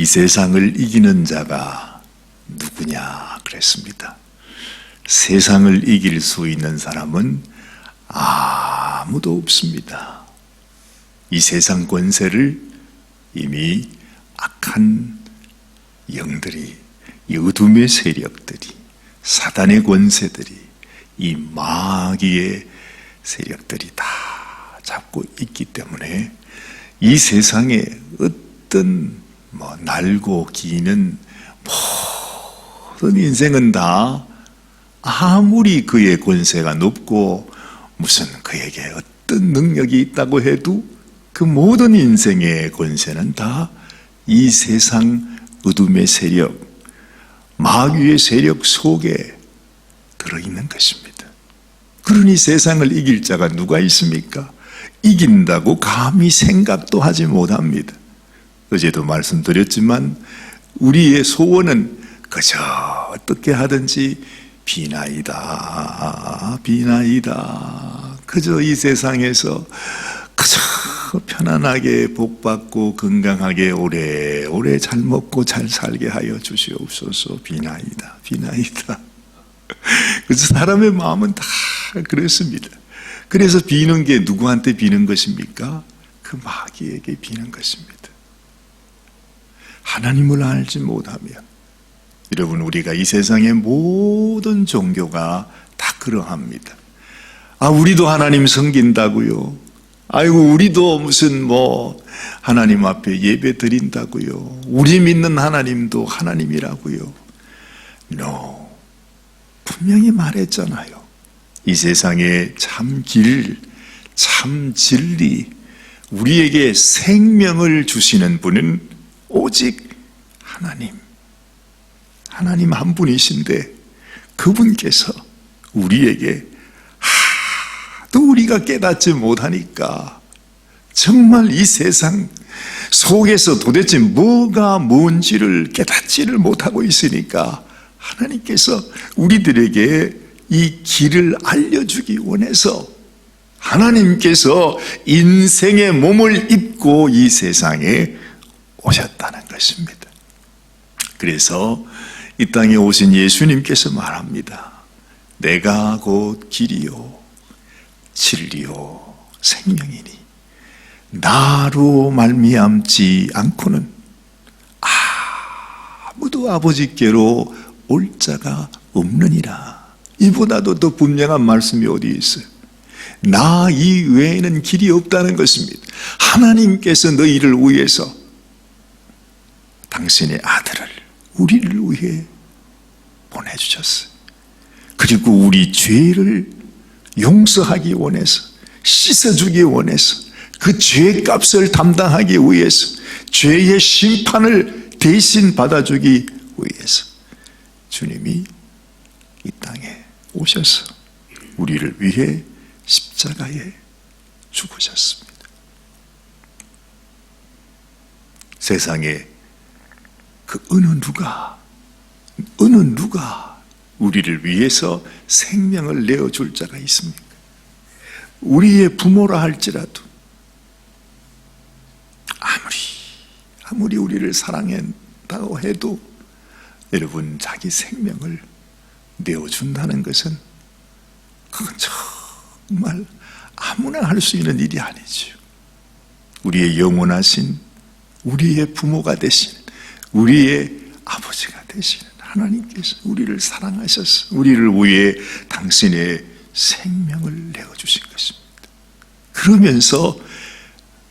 이 세상을 이기는 자가 누구냐 그랬습니다. 세상을 이길 수 있는 사람은 아무도 없습니다. 이 세상 권세를 이미 악한 영들이, 이 어둠의 세력들이, 사단의 권세들이, 이 마귀의 세력들이 다 잡고 있기 때문에 이 세상에 어떤 날고 기는 모든 인생은 다 아무리 그의 권세가 높고 무슨 그에게 어떤 능력이 있다고 해도 그 모든 인생의 권세는 다 이 세상 어둠의 세력, 마귀의 세력 속에 들어있는 것입니다. 그러니 세상을 이길 자가 누가 있습니까? 이긴다고 감히 생각도 하지 못합니다. 어제도 말씀드렸지만 우리의 소원은 그저 어떻게 하든지 비나이다, 비나이다. 그저 이 세상에서 그저 편안하게 복받고 건강하게 오래오래 잘 먹고 잘 살게 하여 주시옵소서. 비나이다, 비나이다. 그래서 사람의 마음은 다 그렇습니다. 그래서 비는 게 누구한테 비는 것입니까? 그 마귀에게 비는 것입니다. 하나님을 알지 못하면, 여러분, 우리가 이 세상의 모든 종교가 다 그러합니다. 우리도 하나님 섬긴다고요. 아이고, 우리도 무슨 하나님 앞에 예배 드린다고요. 우리 믿는 하나님도 하나님이라고요. No. 분명히 말했잖아요. 이 세상의 참 길, 참 진리, 우리에게 생명을 주시는 분은 오직 하나님 한 분이신데 그분께서 우리에게 하도 우리가 깨닫지 못하니까 정말 이 세상 속에서 도대체 뭐가 뭔지를 깨닫지를 못하고 있으니까 하나님께서 우리들에게 이 길을 알려주기 원해서 하나님께서 인생의 몸을 입고 이 세상에 오셨다는 것입니다. 그래서 이 땅에 오신 예수님께서 말합니다. 내가 곧 길이요 진리요 생명이니 나로 말미암지 않고는 아무도 아버지께로 올 자가 없느니라. 이보다도 더 분명한 말씀이 어디 있어요? 나 이외에는 길이 없다는 것입니다. 하나님께서 너희를 위해서 당신의 아들을 우리를 위해 보내주셨어요. 그리고 우리 죄를 용서하기 원해서, 씻어주기 원해서, 그 죄값을 담당하기 위해서, 죄의 심판을 대신 받아주기 위해서 주님이 이 땅에 오셔서 우리를 위해 십자가에 죽으셨습니다. 세상에 그 어느 누가 우리를 위해서 생명을 내어줄 자가 있습니까? 우리의 부모라 할지라도 아무리 우리를 사랑한다고 해도 여러분, 자기 생명을 내어준다는 것은 그건 정말 아무나 할 수 있는 일이 아니죠. 우리의 영원하신, 우리의 부모가 되신, 우리의 아버지가 되시는 하나님께서 우리를 사랑하셔서 우리를 위해 당신의 생명을 내어주신 것입니다. 그러면서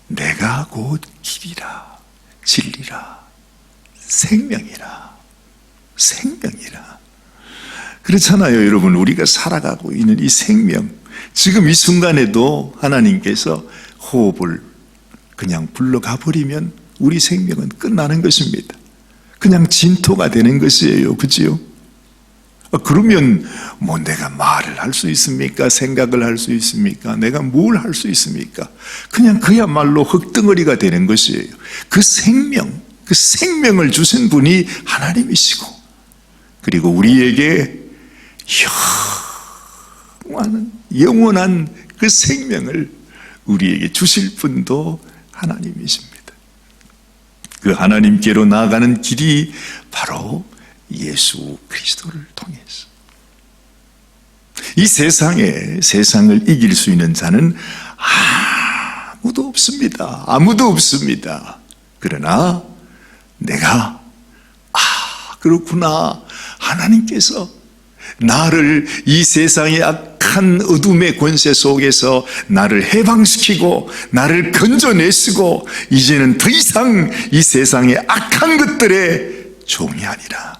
내가 곧 길이라 진리라 생명이라 그렇잖아요. 여러분, 우리가 살아가고 있는 이 생명, 지금 이 순간에도 하나님께서 호흡을 그냥 불러가 버리면 우리 생명은 끝나는 것입니다. 그냥 진토가 되는 것이에요. 그지요? 그러면 내가 말을 할 수 있습니까? 생각을 할 수 있습니까? 내가 뭘 할 수 있습니까? 그냥 그야말로 흙덩어리가 되는 것이에요. 그 생명을 주신 분이 하나님이시고, 그리고 우리에게 영원한 그 생명을 우리에게 주실 분도 하나님이십니다. 그 하나님께로 나아가는 길이 바로 예수 그리스도를 통해서. 이 세상을 이길 수 있는 자는 아무도 없습니다. 아무도 없습니다. 그러나 내가 그렇구나, 하나님께서 나를 이 세상의 악한 어둠의 권세 속에서 나를 해방시키고 나를 건져내시고 이제는 더 이상 이 세상의 악한 것들의 종이 아니라,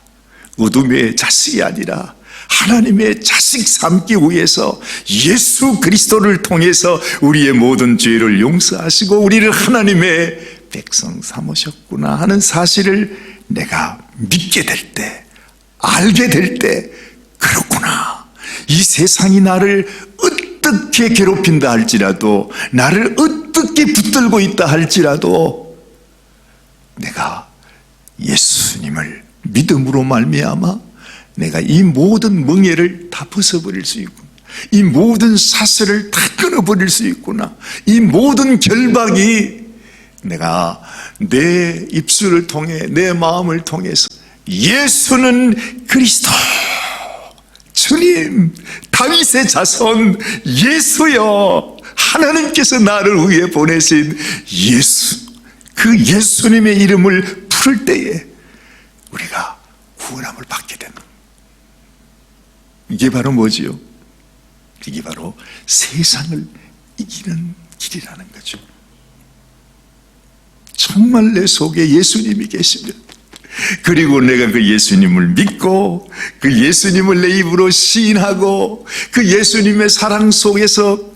어둠의 자식이 아니라 하나님의 자식 삼기 위해서 예수 그리스도를 통해서 우리의 모든 죄를 용서하시고 우리를 하나님의 백성 삼으셨구나 하는 사실을 내가 믿게 될 때, 알게 될 때, 그렇구나, 이 세상이 나를 어떻게 괴롭힌다 할지라도, 나를 어떻게 붙들고 있다 할지라도 내가 예수님을 믿음으로 말미암아 내가 이 모든 멍에를 다 벗어버릴 수 있구나, 이 모든 사슬을 다 끊어버릴 수 있구나, 이 모든 결박이 내가 내 입술을 통해, 내 마음을 통해서 예수는 그리스도, 주님, 다윗의 자손 예수여, 하나님께서 나를 위해 보내신 예수, 그 예수님의 이름을 부를 때에 우리가 구원함을 받게 된다. 이게 바로 뭐지요? 이게 바로 세상을 이기는 길이라는 거죠. 정말 내 속에 예수님이 계시면, 그리고 내가 그 예수님을 믿고 그 예수님을 내 입으로 시인하고 그 예수님의 사랑 속에서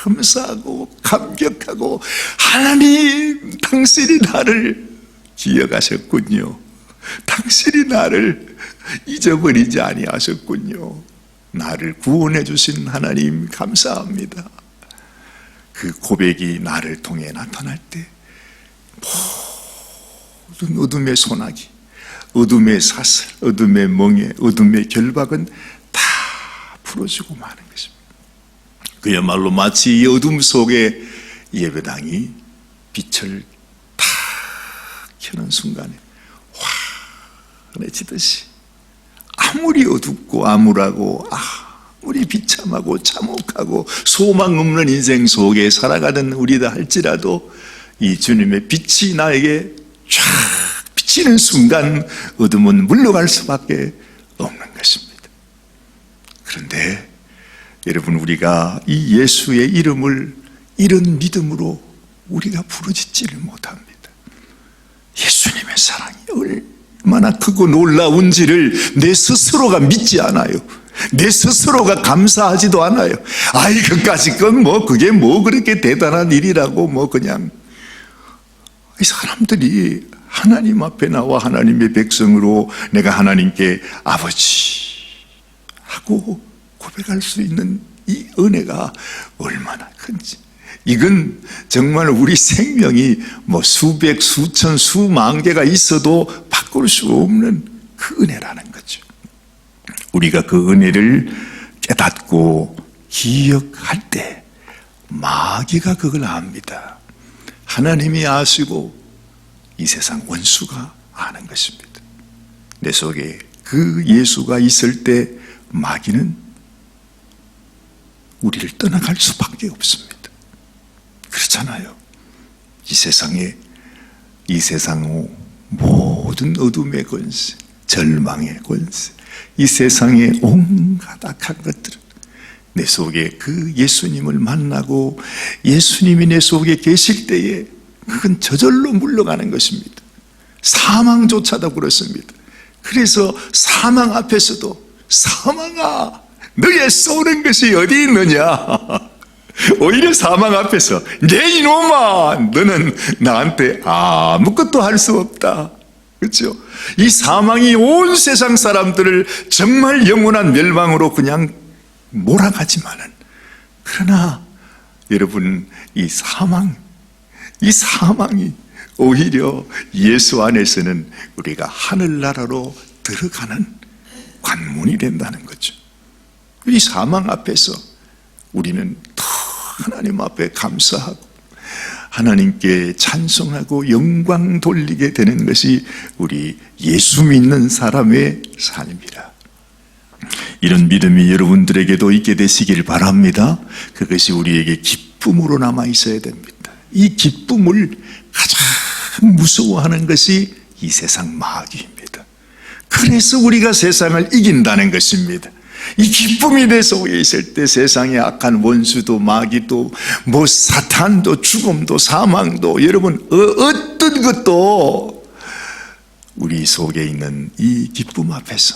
감사하고 감격하고, 하나님, 당신이 나를 기억하셨군요, 당신이 나를 잊어버리지 아니하셨군요, 나를 구원해 주신 하나님 감사합니다. 그 고백이 나를 통해 나타날 때 모든 어둠의 소나기, 어둠의 사슬, 어둠의 멍에, 어둠의 결박은 다 풀어지고 마는 것입니다. 그야말로 마치 이 어둠 속에 예배당이 빛을 탁 켜는 순간에 환해지듯이, 아무리 어둡고 암울하고 아무리 비참하고 참혹하고 소망 없는 인생 속에 살아가던 우리다 할지라도 이 주님의 빛이 나에게 쫙 비치는 순간 어둠은 물러갈 수밖에 없는 것입니다. 그런데 여러분, 우리가 이 예수의 이름을 이런 믿음으로 우리가 부르짖지를 못합니다. 예수님의 사랑이 얼마나 크고 놀라운지를 내 스스로가 믿지 않아요. 내 스스로가 감사하지도 않아요. 그까짓 건 그게 그렇게 대단한 일이라고 그냥. 이 사람들이 하나님 앞에 나와 하나님의 백성으로 내가 하나님께 아버지 하고 고백할 수 있는 이 은혜가 얼마나 큰지, 이건 정말 우리 생명이 수백, 수천, 수만 개가 있어도 바꿀 수 없는 그 은혜라는 거죠. 우리가 그 은혜를 깨닫고 기억할 때 마귀가 그걸 압니다. 하나님이 아시고 이 세상 원수가 아는 것입니다. 내 속에 그 예수가 있을 때 마귀는 우리를 떠나갈 수밖에 없습니다. 그렇잖아요. 이 세상 모든 어둠의 권세, 절망의 권세, 이 세상의 온갖 악한 것들은 내 속에 그 예수님을 만나고 예수님이 내 속에 계실 때에 그건 저절로 물러가는 것입니다. 사망조차도 그렇습니다. 그래서 사망 앞에서도 사망아, 너의 쏘는 것이 어디 있느냐, 오히려 사망 앞에서 내 이놈아, 너는 나한테 아무것도 할 수 없다. 그렇죠? 이 사망이 온 세상 사람들을 정말 영원한 멸망으로 그냥 몰아가지만은, 그러나 여러분, 이 사망이 오히려 예수 안에서는 우리가 하늘나라로 들어가는 관문이 된다는 거죠. 이 사망 앞에서 우리는 더 하나님 앞에 감사하고 하나님께 찬송하고 영광 돌리게 되는 것이 우리 예수 믿는 사람의 삶이라. 이런 믿음이 여러분들에게도 있게 되시길 바랍니다. 그것이 우리에게 기쁨으로 남아 있어야 됩니다. 이 기쁨을 가장 무서워하는 것이 이 세상 마귀입니다. 그래서 우리가 세상을 이긴다는 것입니다. 이 기쁨이 내 속에 있을 때 세상의 악한 원수도 마귀도 사탄도 죽음도 사망도 여러분 어떤 것도 우리 속에 있는 이 기쁨 앞에서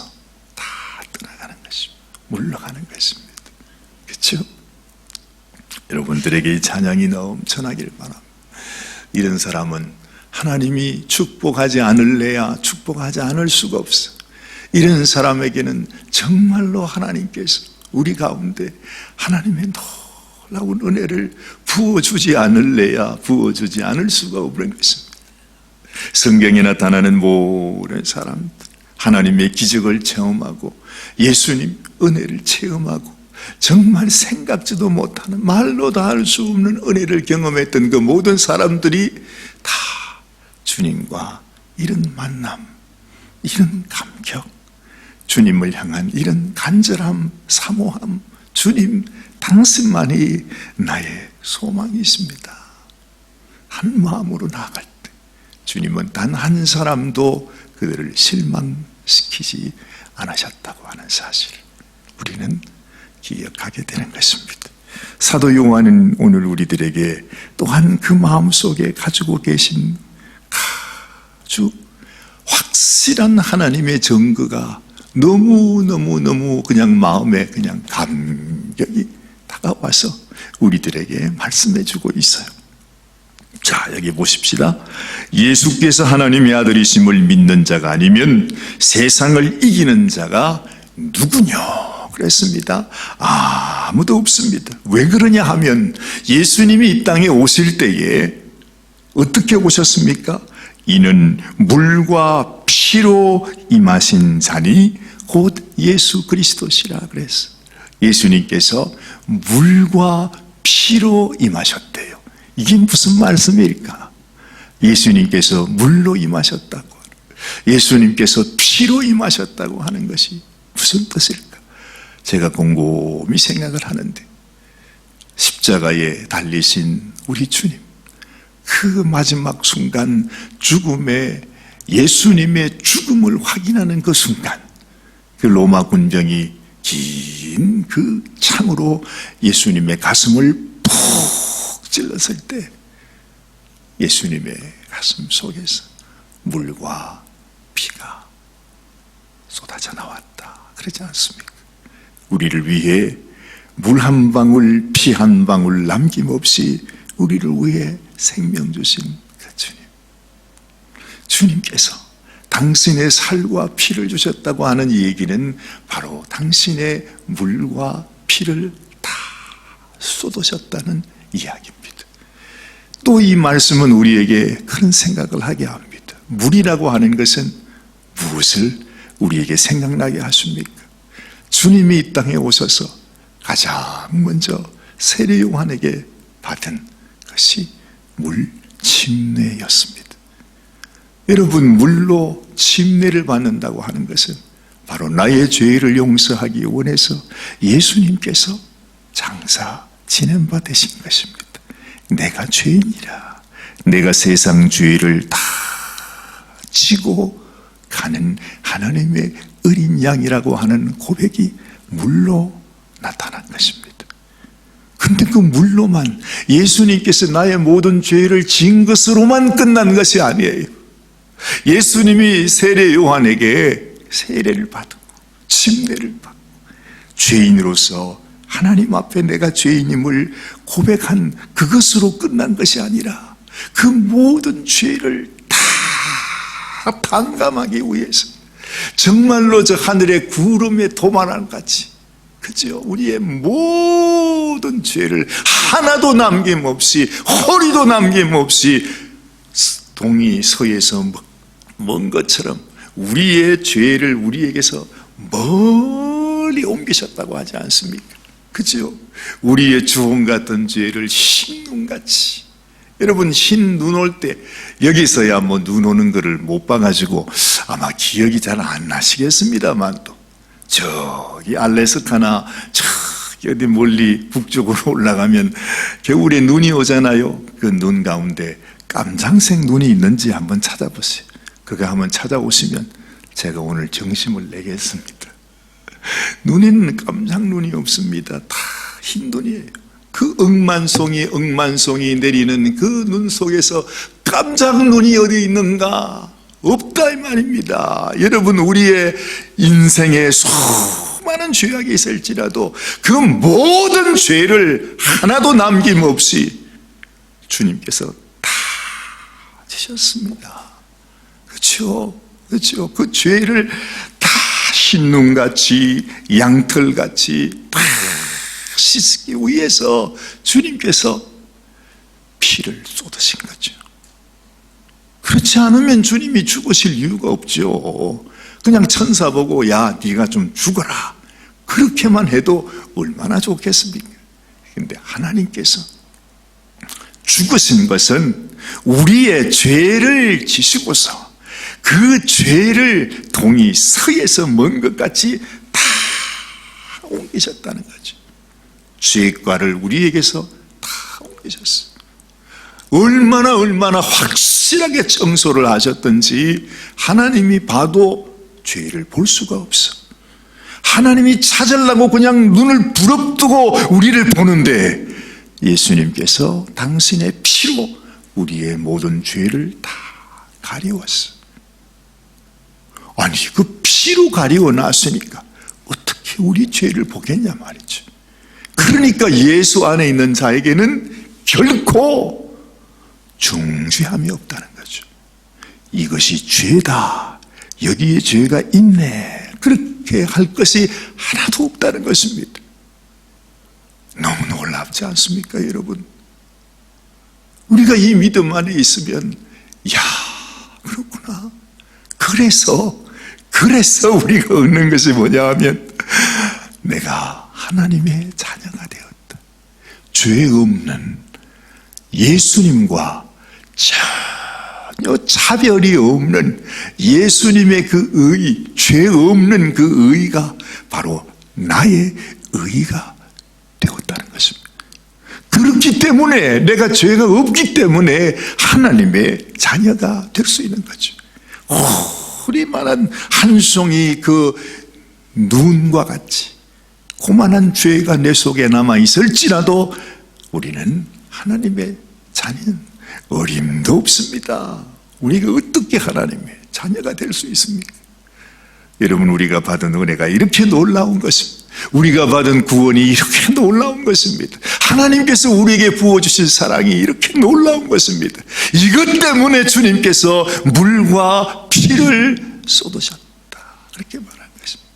다 떠나가는 것입니다. 물러가는 것입니다. 그렇죠? 여러분들에게 이 찬양이 넘쳐나길 바랍니다. 이런 사람은 하나님이 축복하지 않을래야 축복하지 않을 수가 없어. 이런 사람에게는 정말로 하나님께서 우리 가운데 하나님의 놀라운 은혜를 부어주지 않을래야 부어주지 않을 수가 없는 것입니다. 성경에 나타나는 모든 사람들, 하나님의 기적을 체험하고 예수님 은혜를 체험하고 정말 생각지도 못하는 말로 다 할 수 없는 은혜를 경험했던 그 모든 사람들이 다 주님과 이런 만남, 이런 감격, 주님을 향한 이런 간절함, 사모함, 주님 당신만이 나의 소망이 있습니다. 한 마음으로 나아갈 때 주님은 단 한 사람도 그들을 실망시키지 않으셨다고 하는 사실을 우리는 기억하게 되는 것입니다. 사도 요한은 오늘 우리들에게 또한 그 마음속에 가지고 계신 아주 확실한 하나님의 증거가 너무 그냥 마음에 그냥 감격이 다가와서 우리들에게 말씀해 주고 있어요. 자, 여기 보십시다. 예수께서 하나님의 아들이심을 믿는 자가 아니면 세상을 이기는 자가 누구냐? 그랬습니다. 아무도 없습니다. 왜 그러냐 하면 예수님이 이 땅에 오실 때에 어떻게 오셨습니까? 이는 물과 피로 임하신 자니 곧 예수 그리스도시라 그랬어. 예수님께서 물과 피로 임하셨대요. 이게 무슨 말씀일까? 예수님께서 물로 임하셨다고, 예수님께서 피로 임하셨다고 하는 것이 무슨 뜻일까? 제가 곰곰이 생각을 하는데 십자가에 달리신 우리 주님, 그 마지막 순간 죽음의 예수님의 죽음을 확인하는 그 순간, 그 로마 군병이 긴 그 창으로 예수님의 가슴을 푹 찔렀을 때 예수님의 가슴 속에서 물과 피가 쏟아져 나왔다. 그러지 않습니까? 우리를 위해 물 한 방울, 피 한 방울 남김없이 우리를 위해 생명 주신 그 주님, 주님께서 당신의 살과 피를 주셨다고 하는 이 얘기는 바로 당신의 물과 피를 다 쏟으셨다는 이야기입니다. 또 이 말씀은 우리에게 그런 생각을 하게 합니다. 물이라고 하는 것은 무엇을 우리에게 생각나게 하십니까? 주님이 이 땅에 오셔서 가장 먼저 세례 요한에게 받은 것이 물 침례였습니다. 여러분, 물로 침례를 받는다고 하는 것은 바로 나의 죄를 용서하기 원해서 예수님께서 장사 지낸 바 되신 것입니다. 내가 죄인이라, 내가 세상 죄를 다 지고 가는 하나님의 어린 양이라고 하는 고백이 물로 나타난 것입니다. 근데 그 물로만, 예수님께서 나의 모든 죄를 진 것으로만 끝난 것이 아니에요. 예수님이 세례 요한에게 세례를 받고 침례를 받고 죄인으로서 하나님 앞에 내가 죄인임을 고백한 그것으로 끝난 것이 아니라 그 모든 죄를 다 반감하기 위해서 정말로 저 하늘의 구름에 도만한 같이, 그죠? 우리의 모든 죄를 하나도 남김없이, 허리도 남김없이 동이 서에서 먼 것처럼 우리의 죄를 우리에게서 멀리 옮기셨다고 하지 않습니까? 그죠? 우리의 주홍 같은 죄를 흰눈같이 여러분, 흰 눈 올 때, 여기서야 뭐 눈 오는 거를 못 봐가지고 아마 기억이 잘 안 나시겠습니다만, 또 저기 알래스카나 저기 어디 멀리 북쪽으로 올라가면 겨울에 눈이 오잖아요. 그 눈 가운데 깜장색 눈이 있는지 한번 찾아보세요. 그거 한번 찾아오시면 제가 오늘 정심을 내겠습니다. 눈에는 깜장 눈이 없습니다. 다 흰 눈이에요. 그 억만송이 내리는 그 눈 속에서 깜짝 눈이 어디 있는가? 없다 이 말입니다. 여러분, 우리의 인생에 수많은 죄악이 있을지라도 그 모든 죄를 하나도 남김없이 주님께서 다 지셨습니다. 그렇죠? 그렇죠? 그 죄를 다 흰눈같이 양털같이 다 씻기 위해서 주님께서 피를 쏟으신 거죠. 그렇지 않으면 주님이 죽으실 이유가 없죠. 그냥 천사 보고 야 네가 좀 죽어라 그렇게만 해도 얼마나 좋겠습니까? 그런데 하나님께서 죽으신 것은 우리의 죄를 지시고서 그 죄를 동이 서에서 먼 것 같이 다 옮기셨다는 거죠. 죄과를 우리에게서 다 옮기셨어요. 얼마나 확실하게 청소를 하셨던지 하나님이 봐도 죄를 볼 수가 없어. 하나님이 찾으려고 그냥 눈을 부릅뜨고 우리를 보는데 예수님께서 당신의 피로 우리의 모든 죄를 다 가리웠어. 아니, 그 피로 가리워놨으니까 어떻게 우리 죄를 보겠냐 말이죠. 그러니까 예수 안에 있는 자에게는 결코 중죄함이 없다는 거죠. 이것이 죄다, 여기에 죄가 있네, 그렇게 할 것이 하나도 없다는 것입니다. 너무 놀랍지 않습니까, 여러분? 우리가 이 믿음 안에 있으면 야, 그렇구나. 그래서 우리가 얻는 것이 뭐냐 하면 내가 하나님의 자녀가 되었다. 죄 없는 예수님과 전혀 차별이 없는 예수님의 그 의, 죄 없는 그 의가 바로 나의 의가 되었다는 것입니다. 그렇기 때문에 내가 죄가 없기 때문에 하나님의 자녀가 될 수 있는 거죠. 허리만한 한 송이 그 눈과 같이 고만한 죄가 내 속에 남아 있을지라도 우리는 하나님의 자녀는 어림도 없습니다. 우리가 어떻게 하나님의 자녀가 될 수 있습니까? 여러분, 우리가 받은 은혜가 이렇게 놀라운 것입니다. 우리가 받은 구원이 이렇게 놀라운 것입니다. 하나님께서 우리에게 부어주신 사랑이 이렇게 놀라운 것입니다. 이것 때문에 주님께서 물과 피를 쏟으셨다, 그렇게 말하는 것입니다.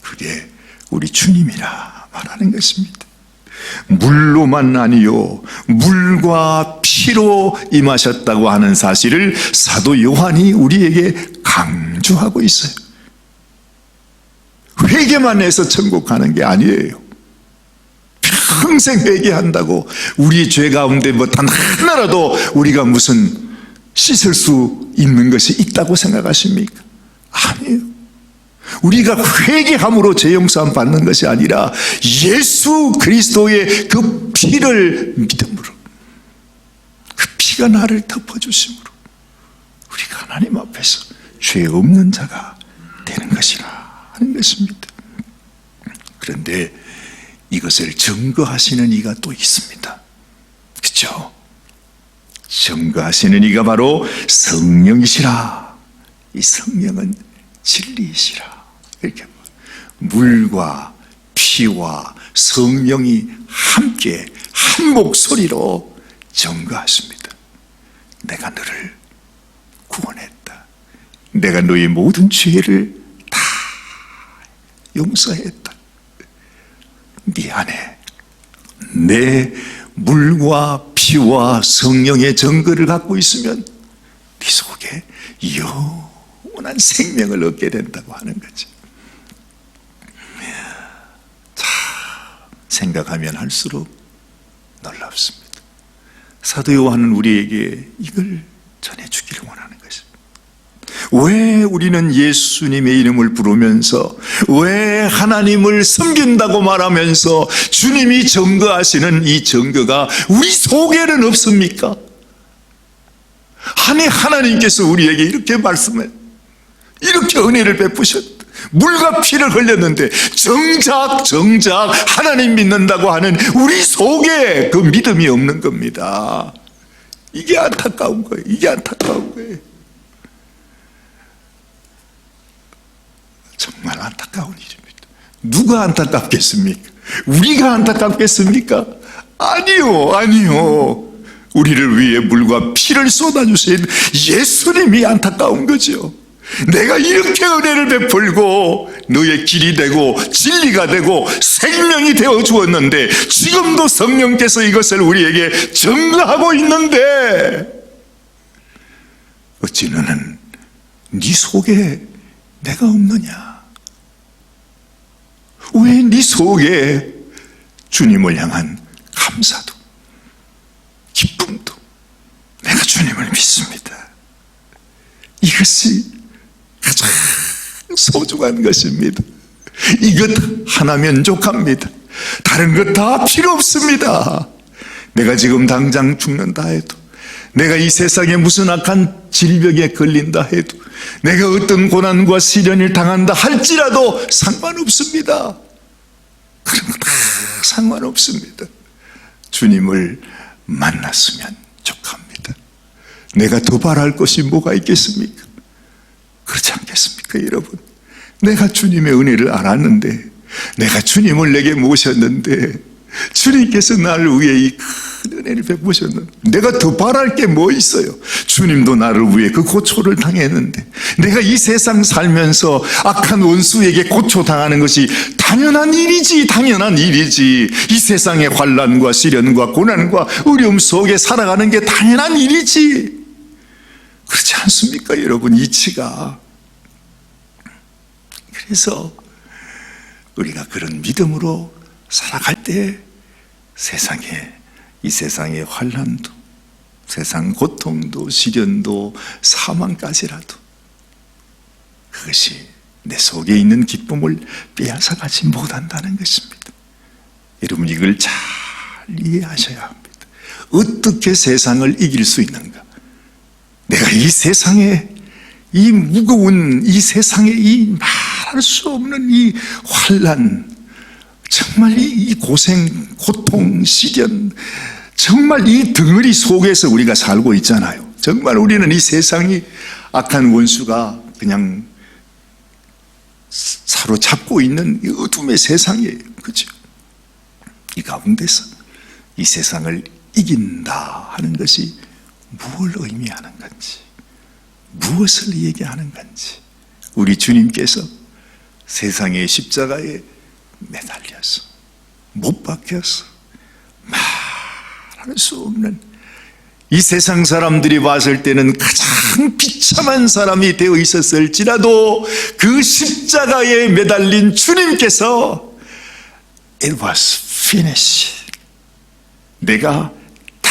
그게 우리 주님이라 말하는 것입니다. 물로만 아니요 물과 피로 임하셨다고 하는 사실을 사도 요한이 우리에게 강조하고 있어요. 회개만 해서 천국 가는 게 아니에요. 평생 회개한다고 우리 죄 가운데 뭐 단 하나라도 우리가 무슨 씻을 수 있는 것이 있다고 생각하십니까? 아니에요. 우리가 회개함으로 죄 용서함 받는 것이 아니라 예수 그리스도의 그 피를 믿음으로, 그 피가 나를 덮어주심으로 우리가 하나님 앞에서 죄 없는 자가 되는 것이라 하는 것입니다. 그런데 이것을 증거하시는 이가 또 있습니다. 그렇죠? 증거하시는 이가 바로 성령이시라. 이 성령은 진리이시라. 이렇게 물과 피와 성령이 함께 한 목소리로 증거하십니다. 내가 너를 구원했다. 내가 너의 모든 죄를 다 용서했다. 네 안에 내 물과 피와 성령의 증거를 갖고 있으면 네 속에 영원한 생명을 얻게 된다고 하는 거죠. 자, 생각하면 할수록 놀랍습니다. 사도 요한은 우리에게 이걸 전해주기를 원하는 것입니다. 왜 우리는 예수님의 이름을 부르면서, 왜 하나님을 섬긴다고 말하면서 주님이 증거하시는 이 증거가 우리 속에는 없습니까? 아니, 하나님께서 우리에게 이렇게 말씀해, 이렇게 은혜를 베푸셨다. 물과 피를 흘렸는데 정작 하나님 믿는다고 하는 우리 속에 그 믿음이 없는 겁니다. 이게 안타까운 거예요. 이게 안타까운 거예요. 정말 안타까운 일입니다. 누가 안타깝겠습니까? 우리가 안타깝겠습니까? 아니요. 우리를 위해 물과 피를 쏟아주신 예수님이 안타까운 거죠. 내가 이렇게 은혜를 베풀고 너의 길이 되고 진리가 되고 생명이 되어 주었는데, 지금도 성령께서 이것을 우리에게 증거하고 있는데, 어찌 너는 네 속에 내가 없느냐? 왜 네 속에 주님을 향한 감사도 기쁨도, 내가 주님을 믿습니다, 이것이 가장 소중한 것입니다. 이것 하나 만족합니다. 다른 것 다 필요 없습니다. 내가 지금 당장 죽는다 해도, 내가 이 세상에 무슨 악한 질병에 걸린다 해도, 내가 어떤 고난과 시련을 당한다 할지라도 상관없습니다. 그런 거 다 상관없습니다. 주님을 만났으면 족합니다. 내가 더 바랄 것이 뭐가 있겠습니까? 그렇지 않겠습니까, 여러분? 내가 주님의 은혜를 알았는데, 내가 주님을 내게 모셨는데, 주님께서 나를 위해 이 큰 은혜를 베푸셨는데, 내가 더 바랄 게 뭐 있어요? 주님도 나를 위해 그 고초를 당했는데, 내가 이 세상 살면서 악한 원수에게 고초당하는 것이 당연한 일이지. 이 세상의 환난과 시련과 고난과 어려움 속에 살아가는 게 당연한 일이지. 그렇지 않습니까, 여러분? 이치가. 그래서 우리가 그런 믿음으로 살아갈 때 이 세상의 환난도, 세상 고통도, 시련도, 사망까지라도 그것이 내 속에 있는 기쁨을 빼앗아가지 못한다는 것입니다. 여러분, 이걸 잘 이해하셔야 합니다. 어떻게 세상을 이길 수 있는가? 내가 이 세상에, 이 무거운 이 세상에, 이 말할 수 없는 이 환난, 정말 이 고생, 고통, 시련, 정말 이 덩어리 속에서 우리가 살고 있잖아요. 정말 우리는 이 세상이 악한 원수가 그냥 사로잡고 있는 이 어둠의 세상이에요. 그렇죠? 이 가운데서 이 세상을 이긴다 하는 것이 무엇을 의미하는 건지, 무엇을 얘기하는 건지, 우리 주님께서 세상의 십자가에 매달려서 못 박혀서 말할 수 없는, 이 세상 사람들이 봤을 때는 가장 비참한 사람이 되어 있었을지라도 그 십자가에 매달린 주님께서 It was finished, 내가 다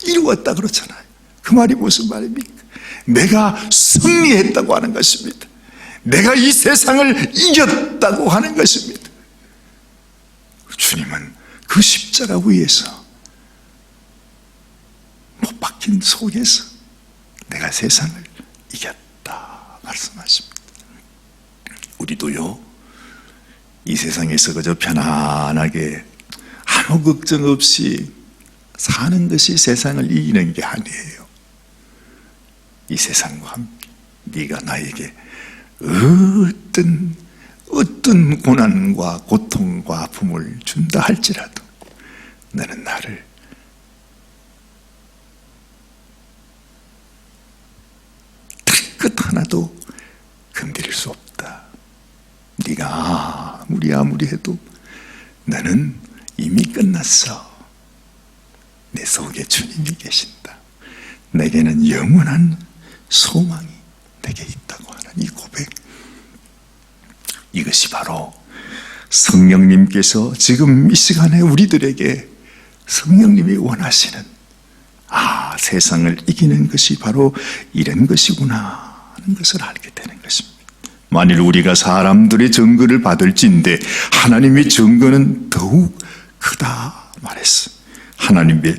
이루었다 그렇잖아요. 그 말이 무슨 말입니까? 내가 승리했다고 하는 것입니다. 내가 이 세상을 이겼다고 하는 것입니다. 주님은 그 십자가 위에서 못 박힌 속에서 내가 세상을 이겼다 말씀하십니다. 우리도요, 이 세상에서 그저 편안하게 아무 걱정 없이 사는 것이 세상을 이기는 게 아니에요. 이 세상과 함께 네가 나에게 어떤 고난과 고통과 아픔을 준다 할지라도 너는 나를 끝 하나도 건드릴 수 없다. 네가 아무리 해도 너는 이미 끝났어. 내 속에 주님이 계신다. 내게는 영원한 소망이 내게 있다고 하는 이 고백, 이것이 바로 성령님께서 지금 이 시간에 우리들에게 성령님이 원하시는 세상을 이기는 것이 바로 이런 것이구나 하는 것을 알게 되는 것입니다. 만일 우리가 사람들의 증거를 받을진대 하나님의 증거는 더욱 크다 말했어. 하나님의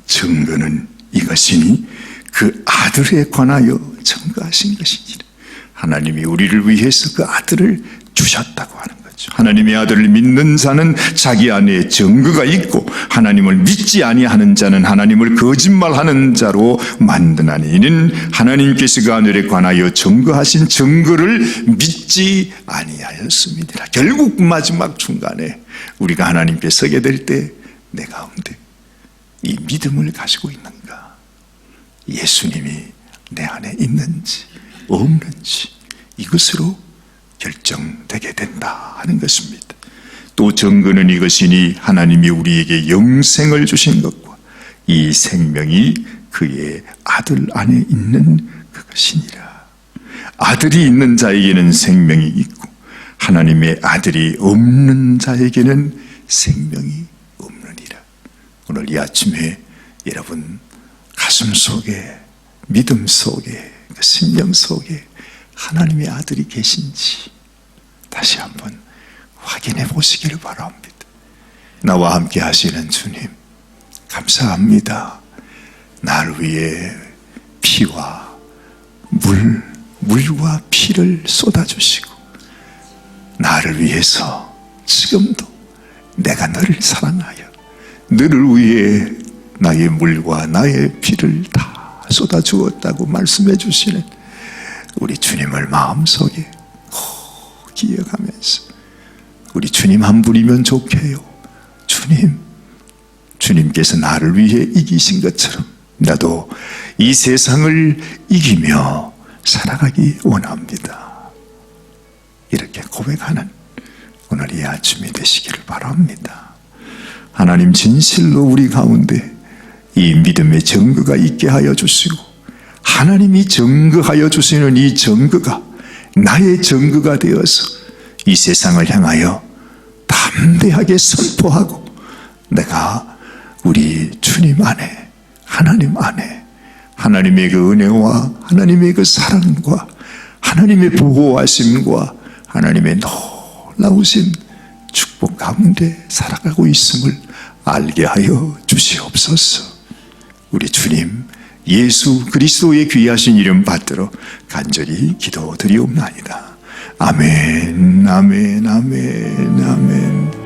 증거는 이것이니 그 아들에 관하여 증거하신 것이니라. 하나님이 우리를 위해서 그 아들을 주셨다고 하는 거죠. 하나님의 아들을 믿는 자는 자기 안에 증거가 있고 하나님을 믿지 아니하는 자는 하나님을 거짓말하는 자로 만드나니 이는 하나님께서 그 아들에 관하여 증거하신 증거를 믿지 아니하였습니다. 결국 마지막 중간에 우리가 하나님께 서게 될 때 내 가운데 이 믿음을 가지고 있는가, 예수님이 내 안에 있는지 없는지 이것으로 결정되게 된다 하는 것입니다. 또 증거는 이것이니 하나님이 우리에게 영생을 주신 것과 이 생명이 그의 아들 안에 있는 그것이니라. 아들이 있는 자에게는 생명이 있고 하나님의 아들이 없는 자에게는 생명이 없느니라. 오늘 이 아침에 여러분 가슴 속에, 믿음 속에, 그 심령 속에 하나님의 아들이 계신지 다시 한번 확인해 보시기를 바랍니다. 나와 함께 하시는 주님, 감사합니다. 나를 위해 피와 물과 피를 쏟아주시고 나를 위해서 지금도 내가 너를 사랑하여 너를 위해 나의 물과 나의 피를 다 쏟아주었다고 말씀해 주시는 우리 주님을 마음속에 기억하면서 우리 주님 한 분이면 좋게요. 주님께서 나를 위해 이기신 것처럼 나도 이 세상을 이기며 살아가기 원합니다. 이렇게 고백하는 오늘 이 아침이 되시기를 바랍니다. 하나님 진실로 우리 가운데 이 믿음의 증거가 있게 하여 주시고 하나님이 증거하여 주시는 이 증거가 나의 증거가 되어서 이 세상을 향하여 담대하게 선포하고 내가 우리 주님 안에, 하나님 안에 하나님의 그 은혜와 하나님의 그 사랑과 하나님의 보호하심과 하나님의 놀라우신 축복 가운데 살아가고 있음을 알게 하여 주시옵소서. 우리 주님 예수 그리스도의 귀하신 이름 받들어 간절히 기도드리옵나이다. 아멘, 아멘, 아멘, 아멘.